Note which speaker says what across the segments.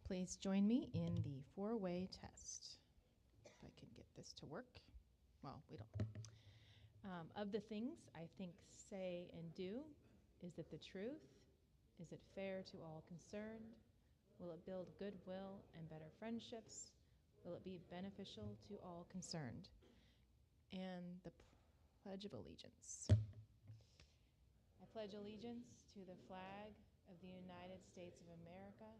Speaker 1: Please join me in the four-way test. If I can get this to work. Well, we don't. Of the things I think, say, and do, is it the truth? Is it fair to all concerned? Will it build goodwill and better friendships? Will it be beneficial to all concerned? And the Pledge of Allegiance. I pledge allegiance to the flag of the United States of America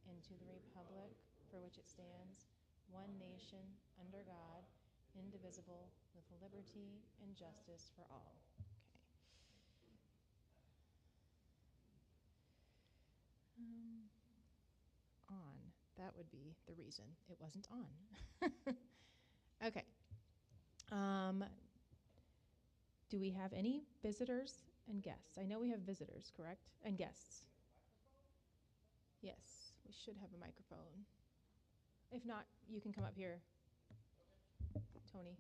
Speaker 1: and to the republic for which it stands, one nation, under God, indivisible, with liberty and justice for all. On. That would be the reason it wasn't on. Okay. Do we have any visitors and guests? I know we have visitors, correct? And guests. Yes, we should have a microphone. If not, you can come up here, Tony.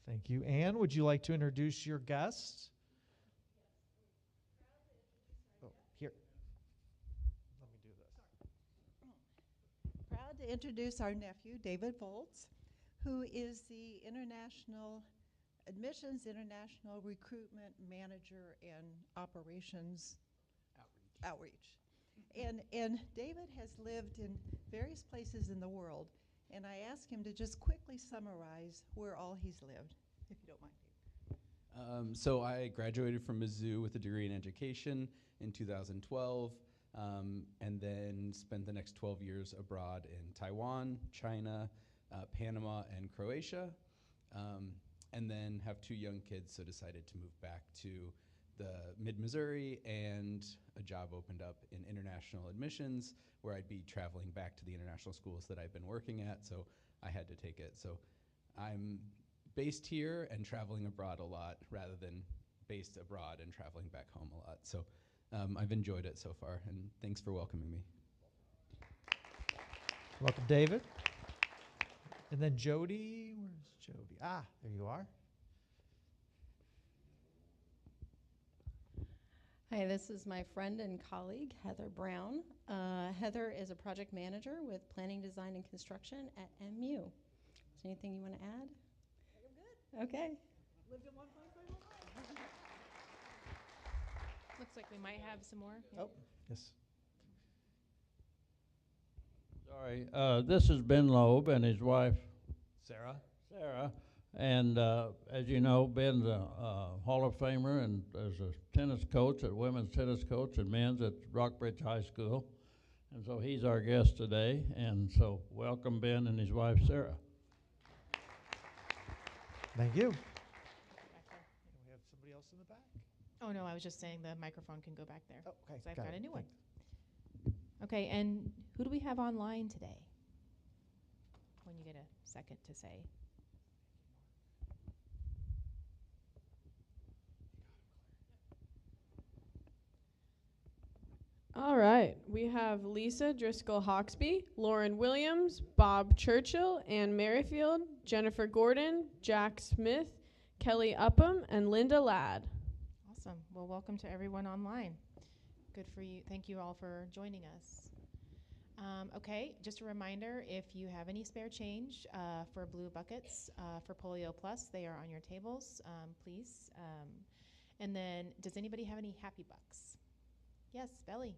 Speaker 2: Thank you. Anne, would you like to introduce your guest? Oh, here. Let me do this.
Speaker 3: Proud to introduce our nephew, David Volz, who is the Admissions International Recruitment Manager and Operations Outreach. And David has lived in various places in the world, and I asked him to just quickly summarize where all he's lived, if you don't mind.
Speaker 4: So I graduated from Mizzou with a degree in education in 2012, and then spent the next 12 years abroad in Taiwan, China, Panama, and Croatia, and then have 2 young kids, so decided to move back to the mid-Missouri, and a job opened up in international admissions where I'd be traveling back to the international schools that I've been working at, so I had to take it. So I'm based here and traveling abroad a lot rather than based abroad and traveling back home a lot. So I've enjoyed it so far, and thanks for welcoming me.
Speaker 2: Welcome, David. And then Jody, where's Jody? Ah, there you are.
Speaker 5: Hi, this is my friend and colleague, Heather Brown. Heather is a project manager with Planning, Design, and Construction at MU. Is there anything you want to add?
Speaker 3: I'm good.
Speaker 5: Okay.
Speaker 3: Lived in one place my whole life.
Speaker 1: Looks like we might have some more. Yeah.
Speaker 2: Oh, yes.
Speaker 6: Sorry, this is Ben Loeb and his wife,
Speaker 2: Sarah.
Speaker 6: Sarah. And as you know, Ben's a Hall of Famer and as a tennis coach, women's tennis coach and men's at Rockbridge High School. And so he's our guest today. And so welcome Ben and his wife, Sarah.
Speaker 2: Thank you. And we have somebody else in the back.
Speaker 1: Oh, no, I was just saying the microphone can go back there.
Speaker 2: Oh, okay.
Speaker 1: So I've got a new one. Okay, and who do we have online today? When you get a second to say.
Speaker 7: All right, we have Lisa Driscoll Hawksby, Lauren Williams, Bob Churchill, Ann Merrifield, Jennifer Gordon, Jack Smith, Kelly Upham, and Linda Ladd.
Speaker 1: Awesome. Well, welcome to everyone online. Good for you. Thank you all for joining us. Okay, just a reminder, if you have any spare change for blue buckets for Polio Plus, they are on your tables, please. And then, does anybody have any happy bucks? Yes, Belly.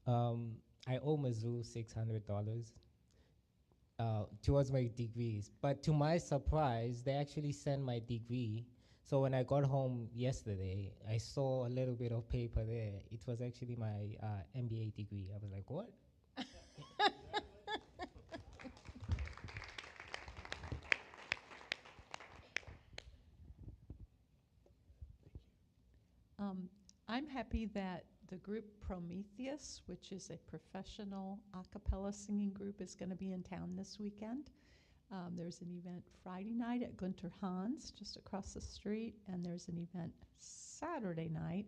Speaker 8: I owe Mizzou $600 towards my degrees. But to my surprise, they actually sent my degree. So when I got home yesterday, I saw a little bit of paper there. It was actually my MBA degree. I was like, what?
Speaker 3: I'm happy that the group Prometheus, which is a professional a cappella singing group, is going to be in town this weekend. There's an event Friday night at Gunter Hans, just across the street, and there's an event Saturday night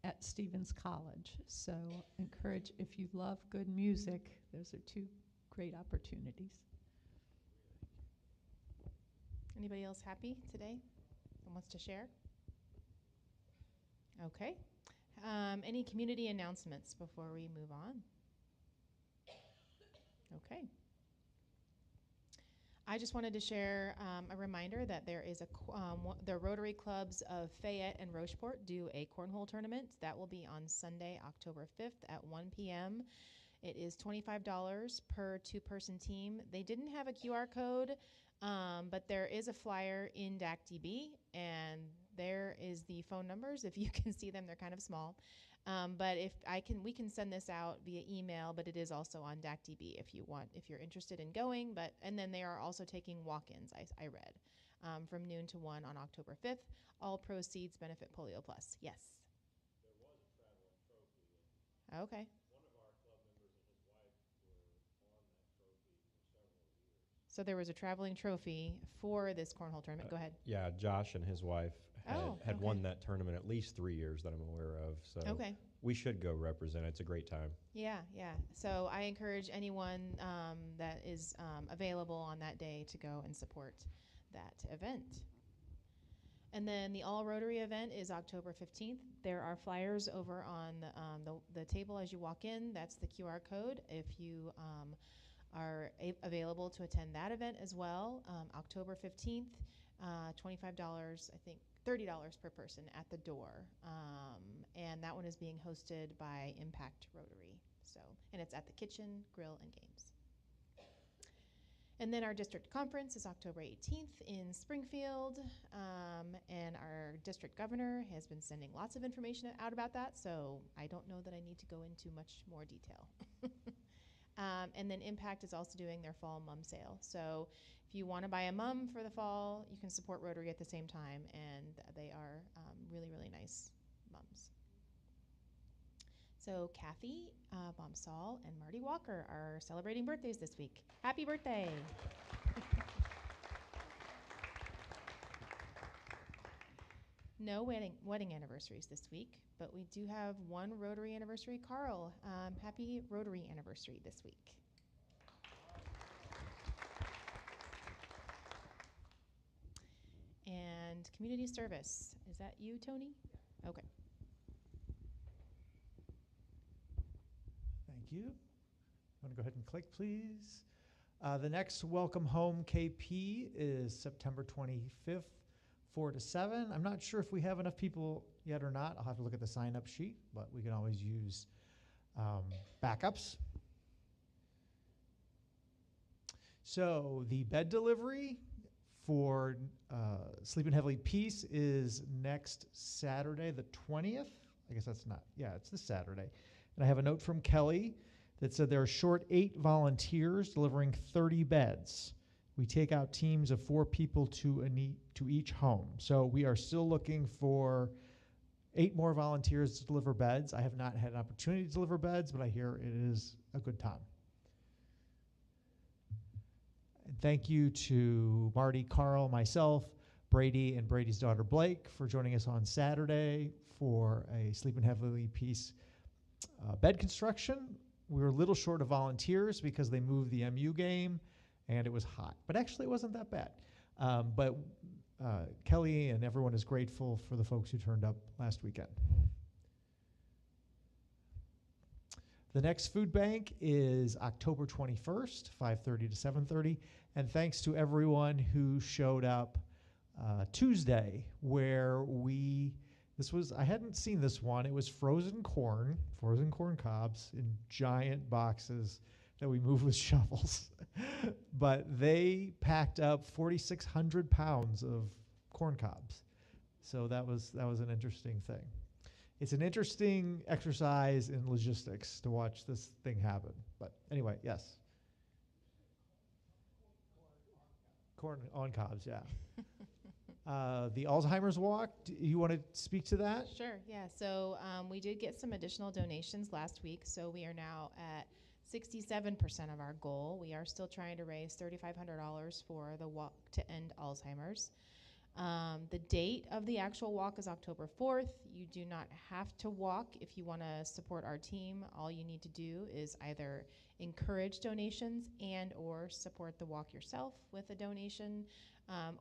Speaker 3: at Stevens College. So encourage, if you love good music, those are 2 great opportunities.
Speaker 1: Anybody else happy today and wants to share? Okay. Any community announcements before we move on? Okay. I just wanted to share a reminder that there is the Rotary Clubs of Fayette and Rocheport do a cornhole tournament. That will be on Sunday, October 5th at 1 p.m. It is $25 per two-person team. They didn't have a QR code, but there is a flyer in DACDB, and there is the phone numbers. If you can see them, they're kind of small. But we can send this out via email, but it is also on DACDB if you're interested in going. And then they are also taking walk-ins, I read, from noon to 1 on October 5th. All proceeds benefit Polio Plus. Yes.
Speaker 9: There was a traveling trophy.
Speaker 1: Okay.
Speaker 9: One of our club members and his wife were on that trophy for several years.
Speaker 1: So there was a traveling trophy for this cornhole tournament. Go ahead.
Speaker 9: Yeah, Josh and his wife had
Speaker 1: okay.
Speaker 9: won that tournament at least 3 years that I'm aware of. So
Speaker 1: Okay.
Speaker 9: we should go represent. It's a great time.
Speaker 1: Yeah. So I encourage anyone that is available on that day to go and support that event. And then the All Rotary event is October 15th. There are flyers over on the table as you walk in. That's the QR code. If you are available to attend that event as well, October 15th, $25, I think $30 per person at the door. And that one is being hosted by Impact Rotary. And it's at the Kitchen, Grill, and Games. And then our district conference is October 18th in Springfield. And our district governor has been sending lots of information out about that, so I don't know that I need to go into much more detail. And then Impact is also doing their fall mum sale. So if you want to buy a mum for the fall, you can support Rotary at the same time, and they are really, really nice mums. So Kathy Bombsall and Marty Walker are celebrating birthdays this week. Happy birthday. No wedding anniversaries this week, but we do have one Rotary anniversary. Carl, happy Rotary anniversary this week. And community service, is that you, Tony? Okay.
Speaker 2: Thank you. Want to go ahead and click, please? The next Welcome Home KP is September 25th, 4 to 7. I'm not sure if we have enough people yet or not. I'll have to look at the sign-up sheet, but we can always use backups. So the bed delivery for Sleeping Heavily Peace is next Saturday, the 20th. I guess that's not, yeah, it's this Saturday. And I have a note from Kelly that said there are short 8 volunteers delivering 30 beds. We take out teams of 4 people to each home. So we are still looking for 8 more volunteers to deliver beds. I have not had an opportunity to deliver beds, but I hear it is a good time. And thank you to Marty, Carl, myself, Brady, and Brady's daughter Blake for joining us on Saturday for a Sleeping Heavily Peace bed construction. We were a little short of volunteers because they moved the MU game and it was hot. But actually it wasn't that bad. But Kelly and everyone is grateful for the folks who turned up last weekend. The next food bank is October 21st, 5:30 to 7:30. And thanks to everyone who showed up Tuesday, where I hadn't seen this one. It was frozen corn cobs in giant boxes that we moved with shovels. But they packed up 4,600 pounds of corn cobs. So that was an interesting thing. It's an interesting exercise in logistics to watch this thing happen. But anyway, yes. Corn on cobs, yeah. The Alzheimer's Walk, do you want to speak to that?
Speaker 1: Sure, yeah. So we did get some additional donations last week, so we are now at 67% of our goal. We are still trying to raise $3,500 for the Walk to End Alzheimer's. The date of the actual walk is October 4th. You do not have to walk if you want to support our team. All you need to do is either encourage donations and or support the walk yourself with a donation.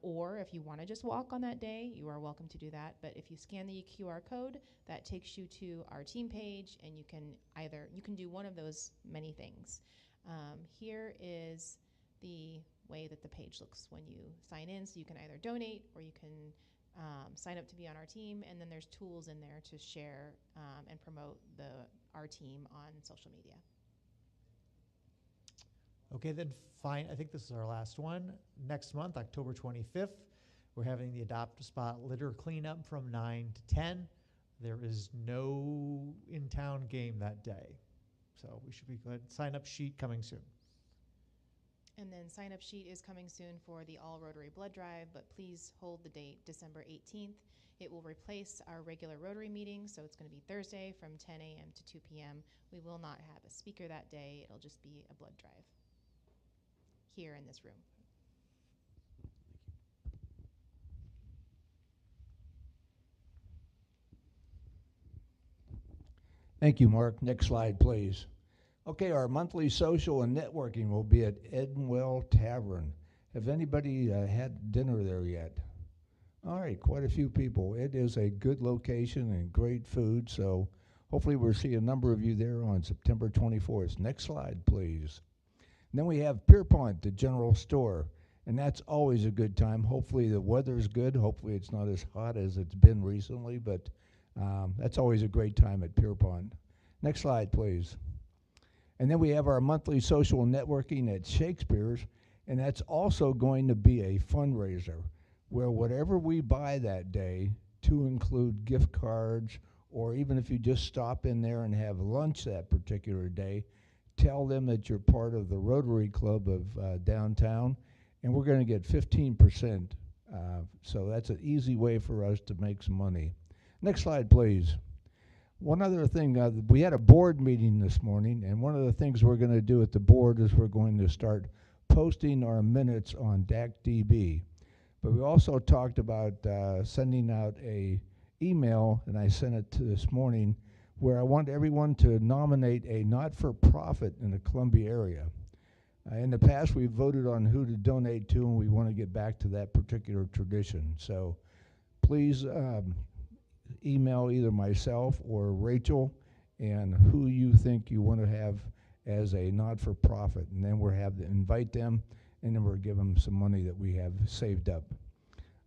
Speaker 1: Or if you want to just walk on that day, you are welcome to do that. But if you scan the QR code, that takes you to our team page, and you can do one of those many things. Here is the way that the page looks when you sign in. So you can either donate or you can sign up to be on our team, and then there's tools in there to share and promote our team on social media.
Speaker 2: Okay, then fine. I think this is our last one. Next month, October 25th, we're having the Adopt a Spot litter cleanup from 9 to 10. There is no in-town game that day, so we should be good. Sign-up sheet coming soon.
Speaker 1: And then sign-up sheet is coming soon for the All Rotary Blood Drive, but please hold the date December 18th. It will replace our regular Rotary meeting, so it's going to be Thursday from 10 a.m. to 2 p.m. We will not have a speaker that day. It'll just be a blood drive here in this room.
Speaker 10: Thank you, Mark. Next slide, please. Okay, our monthly social and networking will be at Edenwell Tavern. Have anybody had dinner there yet? All right, quite a few people. It is a good location and great food, so hopefully we'll see a number of you there on September 24th. Next slide, please. And then we have Pierpont, the general store, and that's always a good time. Hopefully the weather's good. Hopefully it's not as hot as it's been recently, but that's always a great time at Pierpont. Next slide, please. And then we have our monthly social networking at Shakespeare's, and that's also going to be a fundraiser where whatever we buy that day, to include gift cards, or even if you just stop in there and have lunch that particular day, tell them that you're part of the Rotary Club of downtown, and we're going to get 15%. So that's an easy way for us to make some money. Next slide, please. One other thing, we had a board meeting this morning, and one of the things we're going to do at the board is we're going to start posting our minutes on DACDB. But we also talked about sending out a email, and I sent it to this morning, where I want everyone to nominate a not-for-profit in the Columbia area. In the past, we've voted on who to donate to, and we want to get back to that particular tradition. So please email either myself or Rachel and who you think you want to have as a not-for-profit, and then we'll have to invite them, and then we'll give them some money that we have saved up.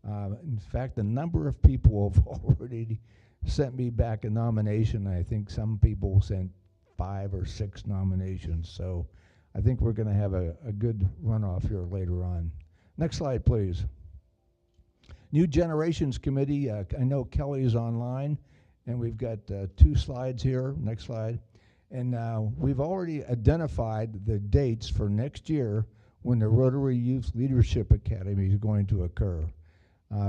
Speaker 10: In fact, a number of people have already sent me back a nomination. I think some people sent 5 or 6 nominations, so I think we're going to have a good runoff here later on. Next slide, please. New Generations Committee, I know Kelly's online, and we've got 2 slides here. Next slide. And we've already identified the dates for next year when the Rotary Youth Leadership Academy is going to occur.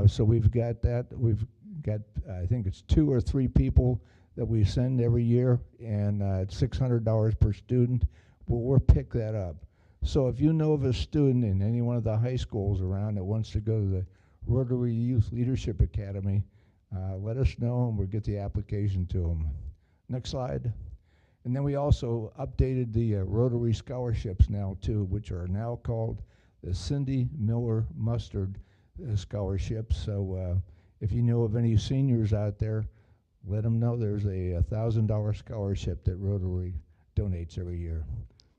Speaker 10: So we've got that. We've got, I think it's 2 or 3 people that we send every year, and it's $600 per student. We'll pick that up. So if you know of a student in any one of the high schools around that wants to go to the Rotary Youth Leadership Academy, let us know and we'll get the application to them. Next slide. And then we also updated the Rotary scholarships now too, which are now called the Cindy Miller Mustard scholarships. So if you know of any seniors out there, let them know there's a $1,000 scholarship that Rotary donates every year.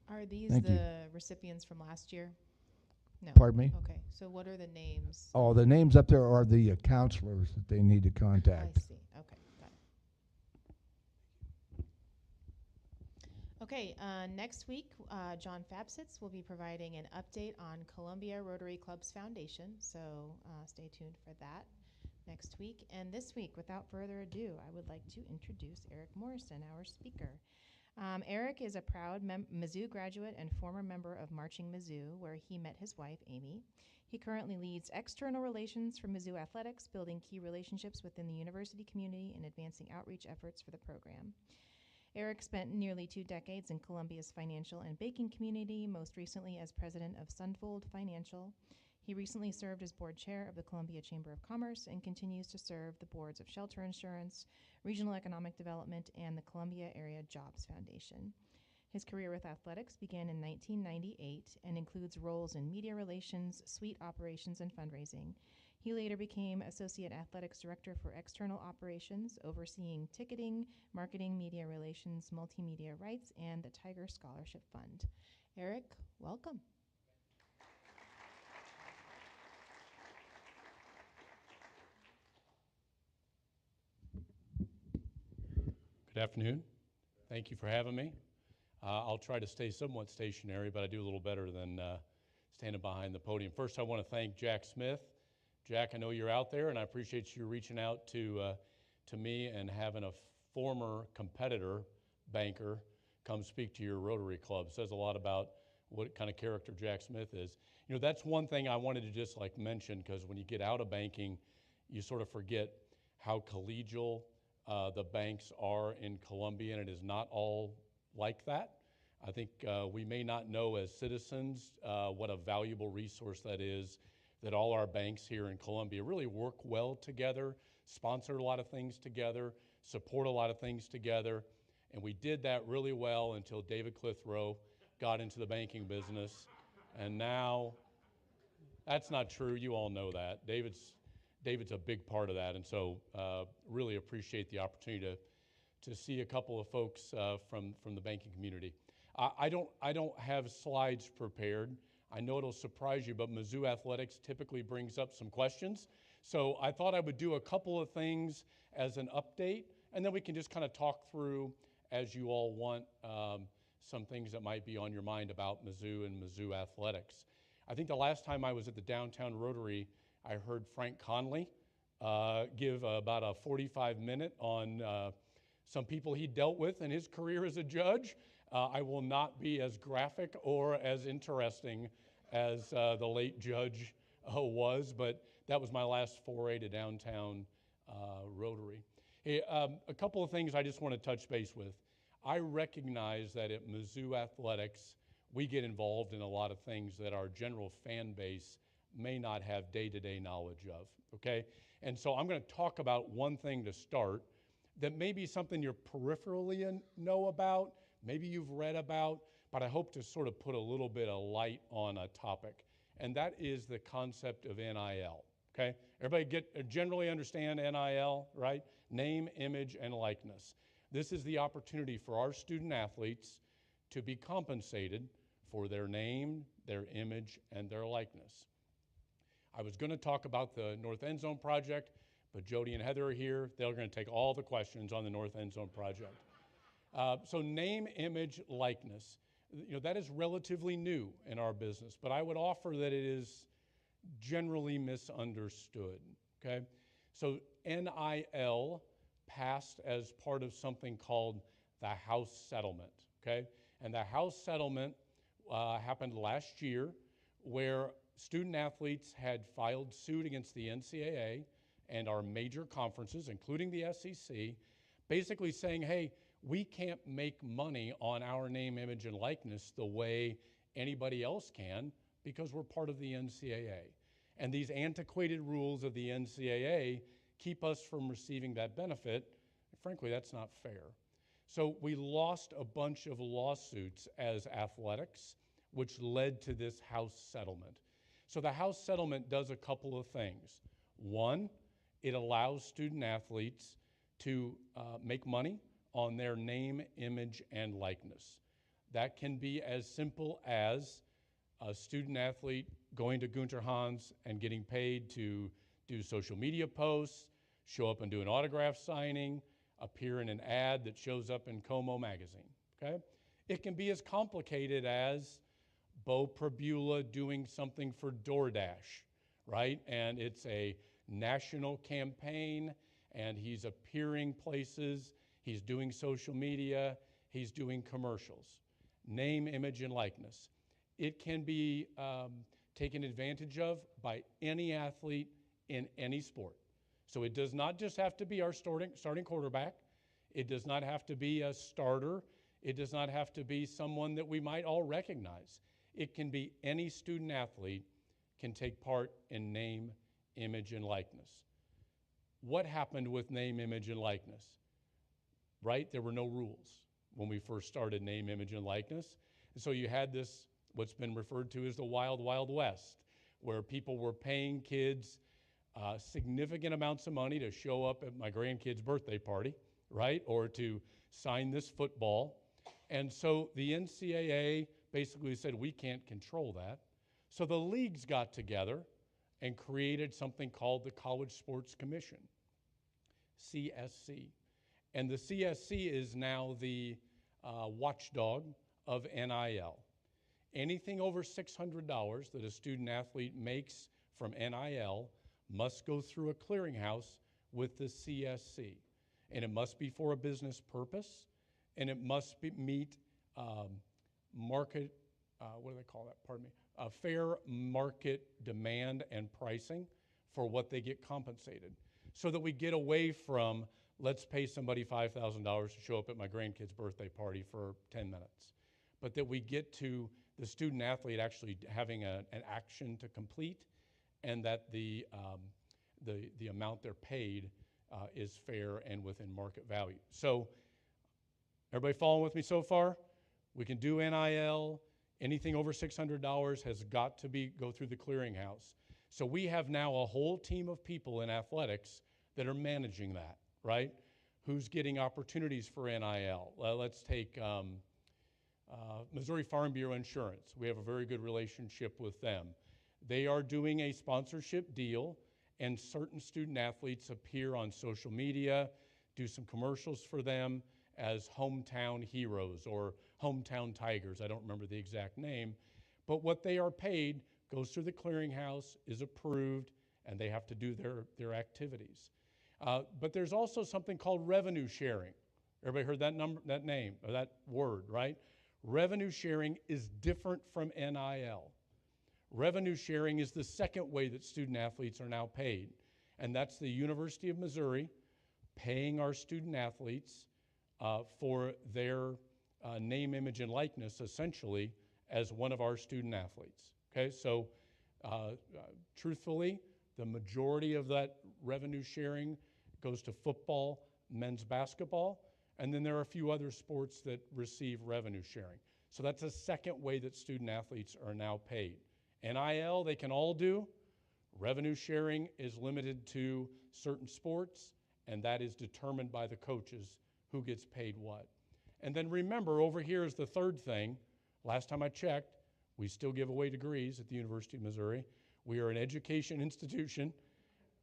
Speaker 1: Are these
Speaker 10: Thank you.
Speaker 1: the recipients from last year? No.
Speaker 10: Pardon me?
Speaker 1: Okay, so what are the names?
Speaker 10: Oh, the names up there are the counselors that they need to contact.
Speaker 1: I see. Okay, got it. Okay, next week, John Fabsitz will be providing an update on Columbia Rotary Club's foundation, so stay tuned for that next week. And this week, without further ado, I would like to introduce Eric Morrison, our speaker. Eric is a proud Mizzou graduate and former member of Marching Mizzou, where he met his wife, Amy. He currently leads external relations for Mizzou Athletics, building key relationships within the university community and advancing outreach efforts for the program. Eric spent nearly 2 decades in Columbia's financial and banking community, most recently as president of Sunfold Financial. He recently served as board chair of the Columbia Chamber of Commerce and continues to serve the boards of Shelter Insurance, Regional Economic Development, and the Columbia Area Jobs Foundation. His career with athletics began in 1998 and includes roles in media relations, suite operations, and fundraising. He later became Associate Athletics Director for External Operations, overseeing ticketing, marketing, media relations, multimedia rights, and the Tiger Scholarship Fund. Eric, welcome.
Speaker 9: Good afternoon. Thank you for having me. I'll try to stay somewhat stationary, but I do a little better than standing behind the podium. First, I want to thank Jack Smith. Jack, I know you're out there, and I appreciate you reaching out to me and having a former competitor, banker, come speak to your Rotary Club. It says a lot about what kind of character Jack Smith is. You know, that's one thing I wanted to just mention, because when you get out of banking, you sort of forget how collegial the banks are in Columbia, and it is not all like that. I think we may not know as citizens what a valuable resource that is, that all our banks here in Columbia really work well together, sponsor a lot of things together, support a lot of things together, and we did that really well until David Clitheroe got into the banking business, and now, that's not true, you all know that. David's a big part of that, and so really appreciate the opportunity to see a couple of folks from the banking community. I don't have slides prepared. I know it'll surprise you, but Mizzou Athletics typically brings up some questions. So I thought I would do a couple of things as an update, and then we can just kind of talk through, as you all want, some things that might be on your mind about Mizzou and Mizzou Athletics. I think the last time I was at the Downtown Rotary, I heard Frank Conley give about a 45-minute on some people he dealt with in his career as a judge. I will not be as graphic or as interesting as the late judge was, but that was my last foray to Downtown Rotary. Hey, a couple of things I just want to touch base with. I recognize that at Mizzou Athletics, we get involved in a lot of things that our general fan base may not have day-to-day knowledge of, okay? And so I'm going to talk about one thing to start that may be something you're peripherally know about, maybe you've read about, but I hope to sort of put a little bit of light on a topic, and that is the concept of NIL, okay? Everybody generally understand NIL, right? Name, image, and likeness. This is the opportunity for our student athletes to be compensated for their name, their image, and their likeness. I was going to talk about the North End Zone project, but Jody and Heather are here. They're going to take all the questions on the North End Zone project. So name, image, likeness. You know, that is relatively new in our business, but I would offer that it is generally misunderstood, okay? So NIL passed as part of something called the House Settlement, okay? And the House Settlement happened last year, where student athletes had filed suit against the NCAA and our major conferences, including the SEC, basically saying, hey, we can't make money on our name, image, and likeness the way anybody else can because we're part of the NCAA. And these antiquated rules of the NCAA keep us from receiving that benefit. Frankly, that's not fair. So we lost a bunch of lawsuits as athletics, which led to this House settlement. So the House settlement does a couple of things. One, it allows student athletes to make money on their name, image, and likeness. That can be as simple as a student athlete going to Gunter Hans and getting paid to do social media posts, show up and do an autograph signing, appear in an ad that shows up in Como magazine, okay? It can be as complicated as Bo Prabula doing something for DoorDash, right? And it's a national campaign, and he's appearing places, he's doing social media, he's doing commercials. Name, image, and likeness. It can be taken advantage of by any athlete in any sport. So it does not just have to be our starting quarterback. It does not have to be a starter. It does not have to be someone that we might all recognize. It can be any student athlete can take part in name, image, and likeness. What happened with name, image, and likeness? Right? There were no rules. when we first started name, image, and likeness. And so you had this, what's been referred to as the Wild Wild West, where people were paying kids significant amounts of money to show up at my grandkid's birthday party, right? Or to sign this football. And so the NCAA basically said, we can't control that. So the leagues got together and created something called the College Sports Commission, CSC. And the CSC is now the watchdog of NIL. Anything over $600 that a student athlete makes from NIL must go through a clearinghouse with the CSC. And it must be for a business purpose, and it must meet market, what do they call that, pardon me, fair market demand and pricing for what they get compensated. So that we get away from, let's pay somebody $5,000 to show up at my grandkid's birthday party for 10 minutes. But that we get to the student athlete actually having an action to complete, and that the amount they're paid is fair and within market value. So everybody following with me so far? We can do NIL. Anything over $600 has got to go through the clearinghouse. So we have now a whole team of people in athletics that are managing that, right? Who's getting opportunities for NIL? Let's take Missouri Farm Bureau Insurance. We have a very good relationship with them. They are doing a sponsorship deal, and certain student athletes appear on social media, do some commercials for them as hometown heroes or hometown tigers. I don't remember the exact name. But what they are paid goes through the clearinghouse, is approved, and they have to do their activities. But there's also something called revenue sharing. Everybody heard that name, or that word, right? Revenue sharing is different from NIL. Revenue sharing is the second way that student athletes are now paid, and that's the University of Missouri paying our student athletes for their name, image, and likeness, essentially, as one of our student athletes. Okay, so truthfully, the majority of that revenue sharing goes to football, men's basketball, and then there are a few other sports that receive revenue sharing. So that's a second way that student athletes are now paid. NIL, they can all do. Revenue sharing is limited to certain sports, and that is determined by the coaches who gets paid what. And then remember, over here is the third thing. Last time I checked, we still give away degrees at the University of Missouri. We are an education institution.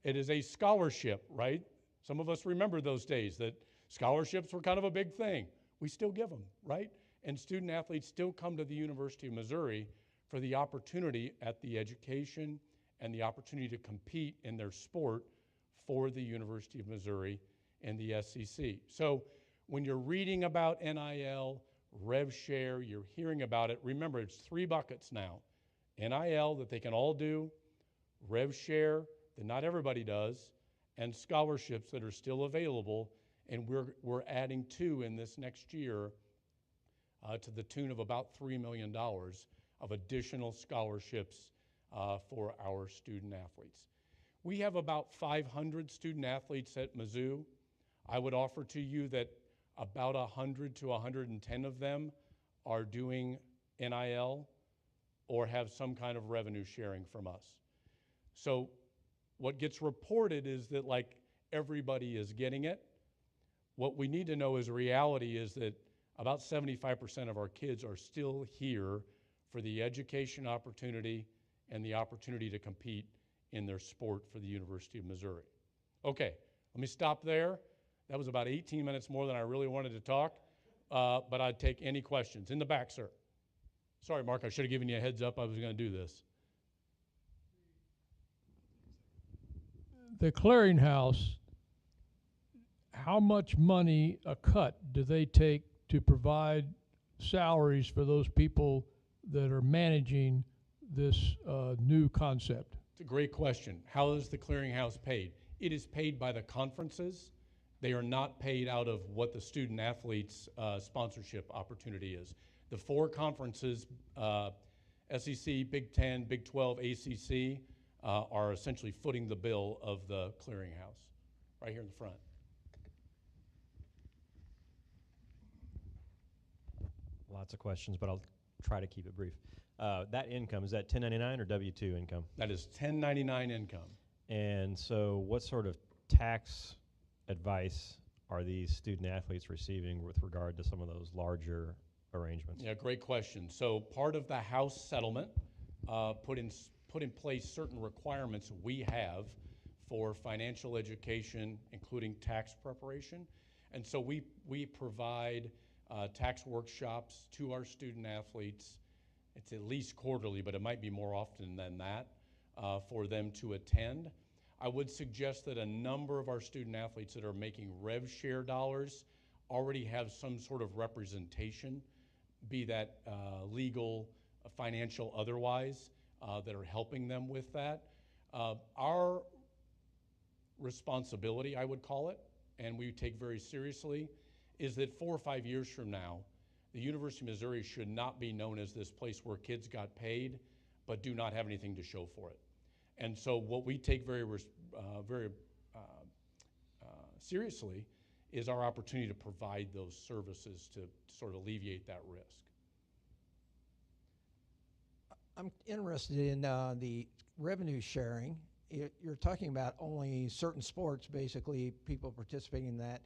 Speaker 9: It is a scholarship, right? Some of us remember those days that scholarships were kind of a big thing. We still give them, right? And student athletes still come to the University of Missouri for the opportunity at the education and the opportunity to compete in their sport for the University of Missouri and the SEC. So when you're reading about NIL, Rev Share, you're hearing about it, remember it's three buckets now. NIL that they can all do, Rev Share that not everybody does, and scholarships that are still available, and we're adding two in this next year to the tune of about $3 million of additional scholarships for our student athletes. We have about 500 student athletes at Mizzou. I would offer to you that about 100 to 110 of them are doing NIL or have some kind of revenue sharing from us. So what gets reported is that like everybody is getting it. What we need to know is reality is that about 75% of our kids are still here for the education opportunity and the opportunity to compete in their sport for the University of Missouri. Okay, let me stop there. That was about 18 minutes more than I really wanted to talk, but I'd take any questions. In the back, sir. Sorry, Mark, I should have given you a heads up I was going to do this.
Speaker 11: The clearinghouse, how much money a cut do they take to provide salaries for those people that are managing this new concept?
Speaker 9: It's a great question. How is the clearinghouse paid? It is paid by the conferences. They are not paid out of what the student athlete's sponsorship opportunity is. The four conferences, SEC, Big 10, Big 12, ACC, are essentially footing the bill of the clearinghouse, right here in the front.
Speaker 12: lots of questions, but I'll try to keep it brief. That income, is that 1099 or W-2 income?
Speaker 9: That is 1099 income.
Speaker 12: And so what sort of tax advice are these student athletes receiving with regard to some of those larger arrangements?
Speaker 9: Yeah, great question. So part of the House settlement put in place certain requirements we have for financial education, including tax preparation. And so we provide tax workshops to our student athletes. It's at least quarterly, but it might be more often than that for them to attend. I would suggest that a number of our student athletes that are making rev share dollars already have some sort of representation, be that legal, financial, otherwise, that are helping them with that. Our responsibility, I would call it, and we take very seriously, is that 4 or 5 years from now, the University of Missouri should not be known as this place where kids got paid but do not have anything to show for it. And so what we take very seriously is our opportunity to provide those services to sort of alleviate that risk.
Speaker 13: I'm interested in the revenue sharing. You're talking about only certain sports, basically people participating in that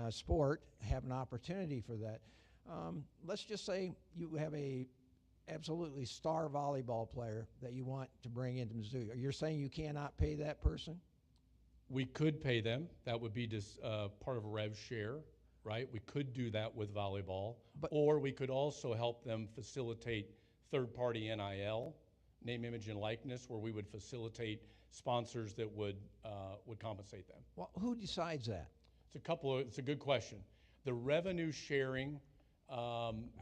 Speaker 13: sport have an opportunity for that. Let's just say you have a absolutely star volleyball player that you want to bring into Missouri. You're saying you cannot pay that person?
Speaker 9: We could pay them. That would be just part of a rev share, right? We could do that with volleyball. Or we could also help them facilitate third-party NIL, name, image, and likeness, where we would facilitate sponsors that would compensate them.
Speaker 13: Well, who decides that?
Speaker 9: It's a good question. The revenue sharing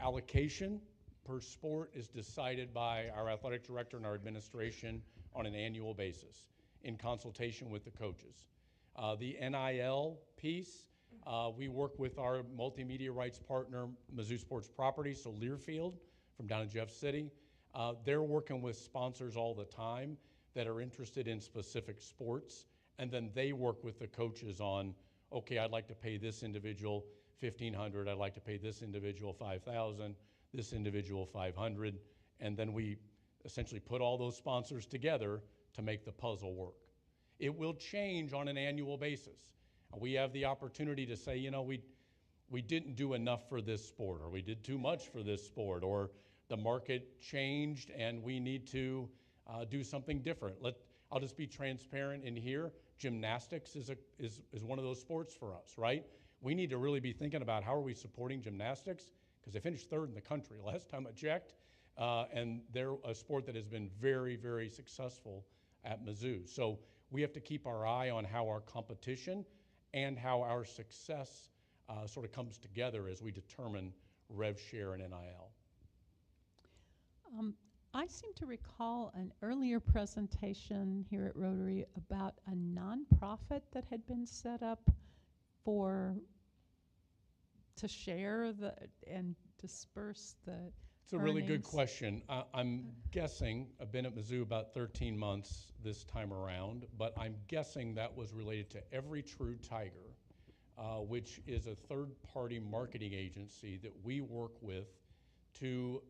Speaker 9: allocation per sport is decided by our athletic director and our administration on an annual basis in consultation with the coaches. The NIL piece, we work with our multimedia rights partner, Mizzou Sports Properties, so Learfield from down in Jeff City. They're working with sponsors all the time that are interested in specific sports, and then they work with the coaches on, okay, I'd like to pay this individual $1,500, I'd like to pay this individual $5,000, this individual $500, and then we essentially put all those sponsors together to make the puzzle work. It will change on an annual basis. We have the opportunity to say, you know, we didn't do enough for this sport, or we did too much for this sport, or the market changed and we need to do something different. I'll just be transparent in here. Gymnastics is one of those sports for us, right? We need to really be thinking about how are we supporting gymnastics, because they finished third in the country last time I checked, and they're a sport that has been very, very successful at Mizzou. So we have to keep our eye on how our competition and how our success sort of comes together as we determine rev share and NIL.
Speaker 3: I seem to recall an earlier presentation here at Rotary about a nonprofit that had been set up to share and disperse the
Speaker 9: It's a really good question. I'm guessing, I've been at Mizzou about 13 months this time around, but I'm guessing that was related to Every True Tiger, which is a third-party marketing agency that we work with to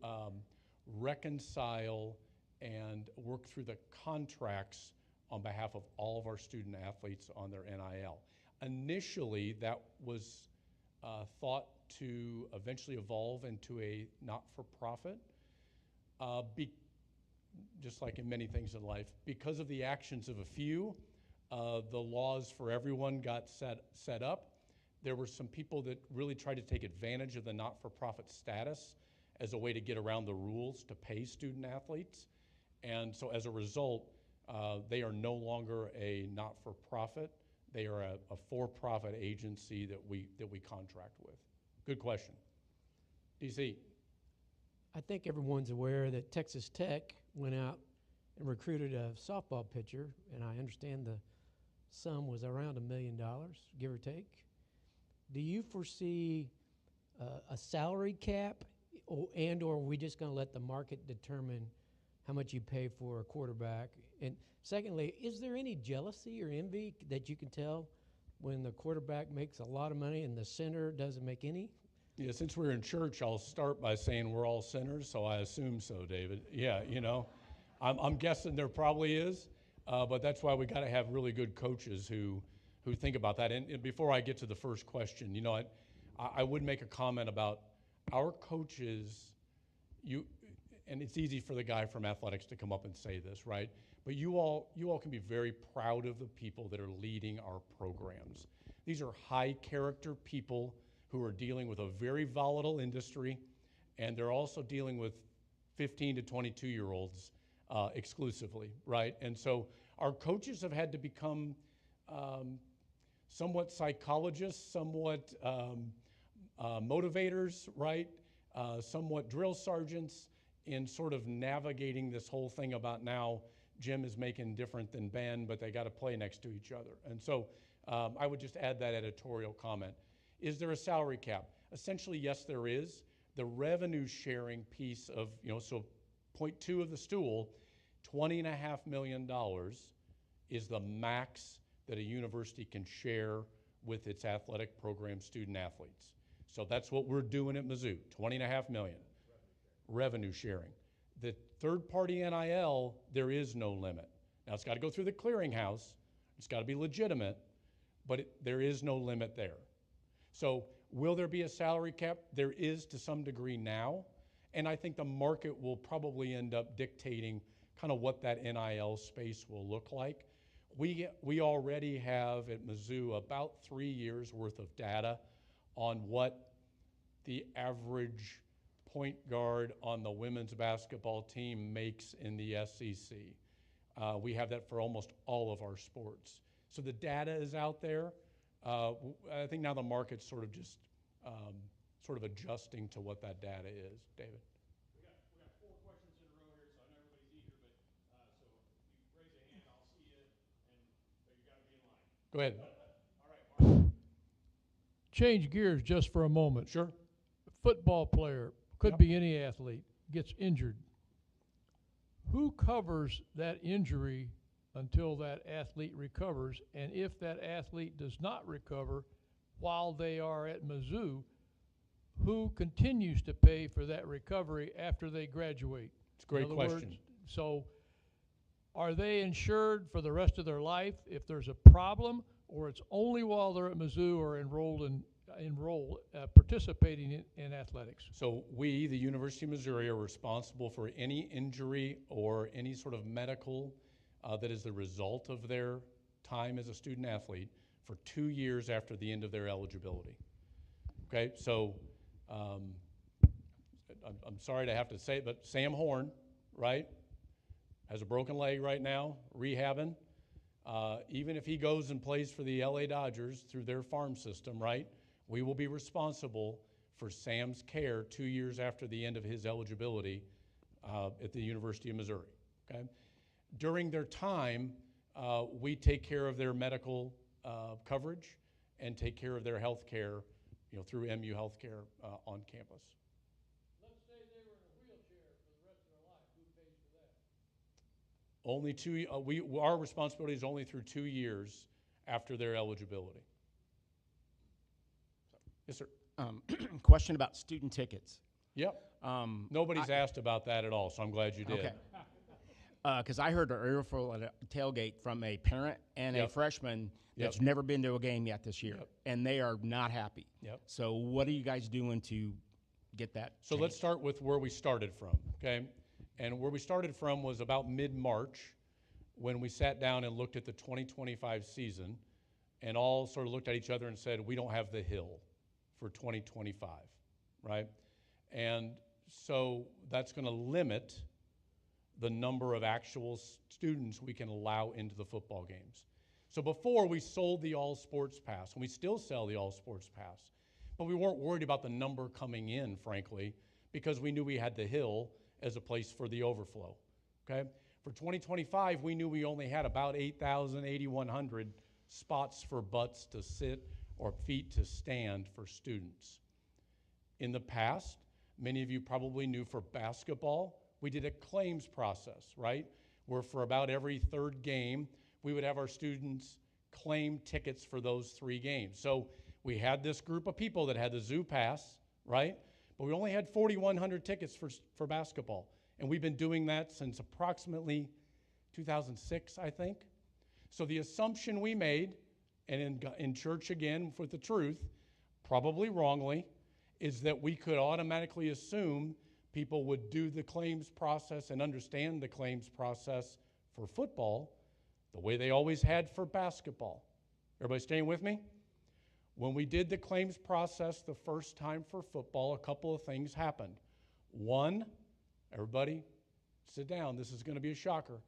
Speaker 9: reconcile and work through the contracts on behalf of all of our student athletes on their NIL. Initially, that was thought to eventually evolve into a not-for-profit, just like in many things in life. Because of the actions of a few, the laws for everyone got set up. There were some people that really tried to take advantage of the not-for-profit status as a way to get around the rules to pay student athletes. And so as a result, they are no longer a not-for-profit. They are a for-profit agency that we contract with. Good question. DC.
Speaker 14: I think everyone's aware that Texas Tech went out and recruited a softball pitcher, and I understand the sum was around $1 million, give or take. Do you foresee a salary cap, or are we just going to let the market determine how much you pay for a quarterback? And secondly, is there any jealousy or envy that you can tell when the quarterback makes a lot of money and the center doesn't make any?
Speaker 9: Yeah, since we're in church, I'll start by saying we're all sinners, so I assume so, David. Yeah, you know, I'm guessing there probably is, but that's why we got to have really good coaches who think about that. And before I get to the first question, you know, I would make a comment about our coaches. And it's easy for the guy from athletics to come up and say this, right? But you all can be very proud of the people that are leading our programs. These are high character people who are dealing with a very volatile industry, and they're also dealing with 15 to 22-year-olds exclusively, right? And so our coaches have had to become somewhat psychologists, somewhat motivators, right? Somewhat drill sergeants in sort of navigating this whole thing about now Jim is making different than Ben, but they got to play next to each other. And so I would just add that editorial comment. Is there a salary cap? Essentially, yes, there is. The revenue sharing piece of, you know, so point 2 of the stool, $20.5 million is the max that a university can share with its athletic program student athletes. So that's what we're doing at Mizzou, $20.5 million. Revenue sharing. The third-party NIL, there is no limit. Now, it's got to go through the clearinghouse. It's got to be legitimate, but there is no limit there. So will there be a salary cap? There is to some degree now, and I think the market will probably end up dictating kind of what that NIL space will look like. We already have at Mizzou about 3 years worth of data on what the average point guard on the women's basketball team makes in the SEC. We have that for almost all of our sports. So the data is out there. I think now the market's sort of just sort of adjusting to what that data is. David?
Speaker 11: We got 4 questions in a row here, so I know everybody's eager, but so if you raise a hand, I'll see you, but you got to be in line.
Speaker 9: Go ahead.
Speaker 11: All right, Mark. Change gears just for a moment.
Speaker 9: Sure.
Speaker 11: A football player, could be any athlete, gets injured. Who covers that injury until that athlete recovers? And if that athlete does not recover while they are at Mizzou, who continues to pay for that recovery after they graduate?
Speaker 9: It's a great question.
Speaker 11: So are they insured for the rest of their life if there's a problem, or it's only while they're at Mizzou or participating in athletics?
Speaker 9: So we, the University of Missouri, are responsible for any injury or any sort of medical that is the result of their time as a student athlete for 2 years after the end of their eligibility. Okay, so I'm sorry to have to say it, but Sam Horn, right, has a broken leg right now, rehabbing. Even if he goes and plays for the LA Dodgers through their farm system, right, we will be responsible for Sam's care 2 years after the end of his eligibility at the University of Missouri, okay? During their time, we take care of their medical coverage and take care of their health care, you know, through MU Healthcare on campus.
Speaker 11: Let's say they were in a wheelchair for the rest of their life. Who pays for that?
Speaker 9: Only 2, our responsibility is only through 2 years after their eligibility. Yes, sir.
Speaker 15: Question about student tickets.
Speaker 9: Yep. Nobody's asked about that at all, so I'm glad you did.
Speaker 15: Okay. Because I heard an earful at a tailgate from a parent and a freshman that's never been to a game yet this year, and they are not happy.
Speaker 9: Yep.
Speaker 15: So what are you guys doing to get that
Speaker 9: So let's start with where we started from, okay? And where we started from was about mid-March when we sat down and looked at the 2025 season and all sort of looked at each other and said, we don't have the hill for 2025, right? And so that's going to limit the number of actual students we can allow into the football games. So before, we sold the all-sports pass, and we still sell the all-sports pass, but we weren't worried about the number coming in, frankly, because we knew we had the hill as a place for the overflow, okay? For 2025, we knew we only had about 8,000, 8,100 spots for butts to sit or feet to stand for students. In the past, many of you probably knew for basketball, we did a claims process, right? Where for about every third game, we would have our students claim tickets for those 3 games. So we had this group of people that had the Zoo Pass, right? But we only had 4,100 tickets for basketball. And we've been doing that since approximately 2006, I think. So the assumption we made, and in church again with the truth, probably wrongly, is that we could automatically assume people would do the claims process and understand the claims process for football the way they always had for basketball. Everybody staying with me? When we did the claims process the first time for football, a couple of things happened. One, everybody sit down, this is going to be a shocker.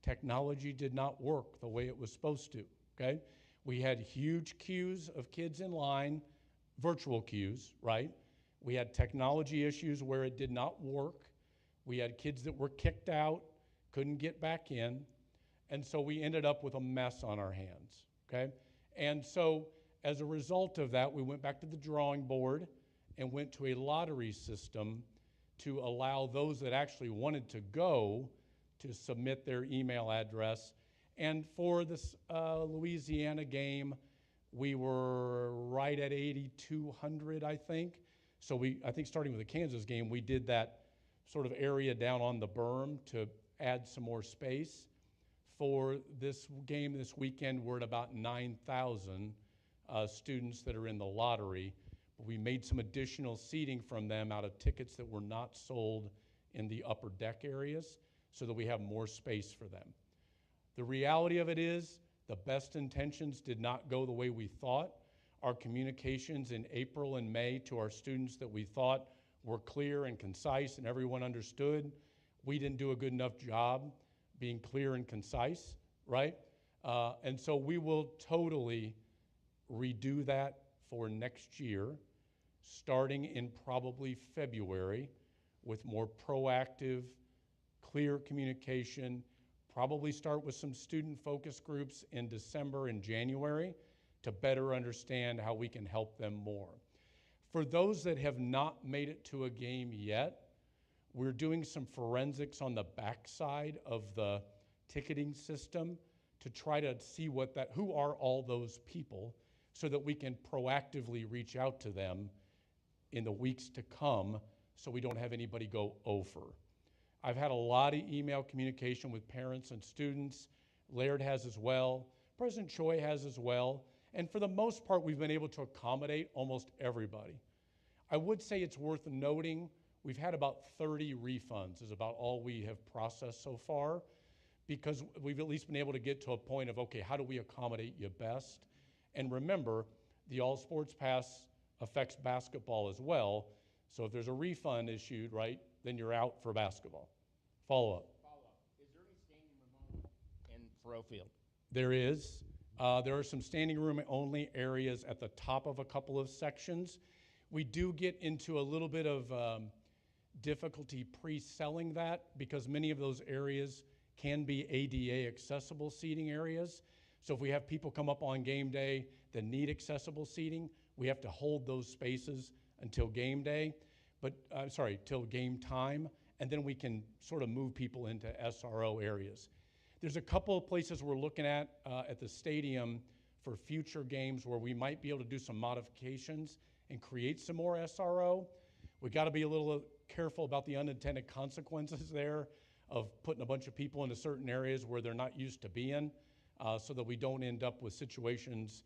Speaker 9: Technology did not work the way it was supposed to, okay? We had huge queues of kids in line, virtual queues, right? We had technology issues where it did not work. We had kids that were kicked out, couldn't get back in, and so we ended up with a mess on our hands, okay? And so as a result of that, we went back to the drawing board and went to a lottery system to allow those that actually wanted to go to submit their email address. And for this Louisiana game, we were right at 8,200, I think. So I think starting with the Kansas game, we did that sort of area down on the berm to add some more space. For this game this weekend, we're at about 9,000 students that are in the lottery. We made some additional seating from them out of tickets that were not sold in the upper deck areas so that we have more space for them. The reality of it is the best intentions did not go the way we thought. Our communications in April and May to our students that we thought were clear and concise and everyone understood, we didn't do a good enough job being clear and concise, right? And so we will totally redo that for next year, starting in probably February, with more proactive, clear communication, probably start with some student focus groups in December and January to better understand how we can help them more. For those that have not made it to a game yet, we're doing some forensics on the backside of the ticketing system to try to see who are all those people so that we can proactively reach out to them in the weeks to come so we don't have anybody go over. I've had a lot of email communication with parents and students. Laird has as well. President Choi has as well. And for the most part, we've been able to accommodate almost everybody. I would say it's worth noting we've had about 30 refunds is about all we have processed so far, because we've at least been able to get to a point of, okay, how do we accommodate you best? And remember, the All Sports Pass affects basketball as well. So if there's a refund issued, right, then you're out for basketball. Follow up.
Speaker 15: Is there any standing room only in Thoreau Field?
Speaker 9: There is. There are some standing room only areas at the top of a couple of sections. We do get into a little bit of difficulty pre-selling that because many of those areas can be ADA accessible seating areas. So if we have people come up on game day that need accessible seating, we have to hold those spaces until game day, till game time, and then we can sort of move people into SRO areas. There's a couple of places we're looking at the stadium for future games where we might be able to do some modifications and create some more SRO. We got to be a little careful about the unintended consequences there of putting a bunch of people into certain areas where they're not used to being, so that we don't end up with situations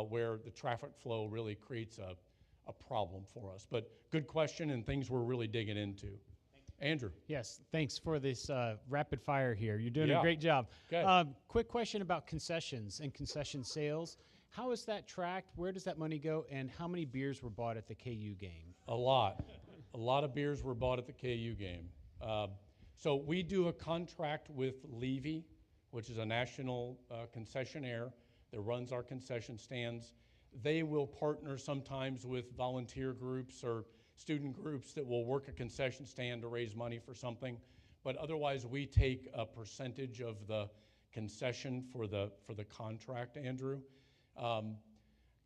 Speaker 9: where the traffic flow really creates a problem for us. But good question and things we're really digging into. Andrew.
Speaker 16: Yes, thanks for this rapid fire here. You're doing
Speaker 9: Yeah.
Speaker 16: a great job.
Speaker 9: Okay.
Speaker 16: Quick question about concessions and concession sales. How is that tracked? Where does that money go? And how many beers were bought at the KU game?
Speaker 9: A lot. A lot of beers were bought at the KU game. So we do a contract with Levy, which is a national concessionaire that runs our concession stands. They will partner sometimes with volunteer groups or student groups that will work a concession stand to raise money for something. But otherwise, we take a percentage of the concession for the contract, Andrew.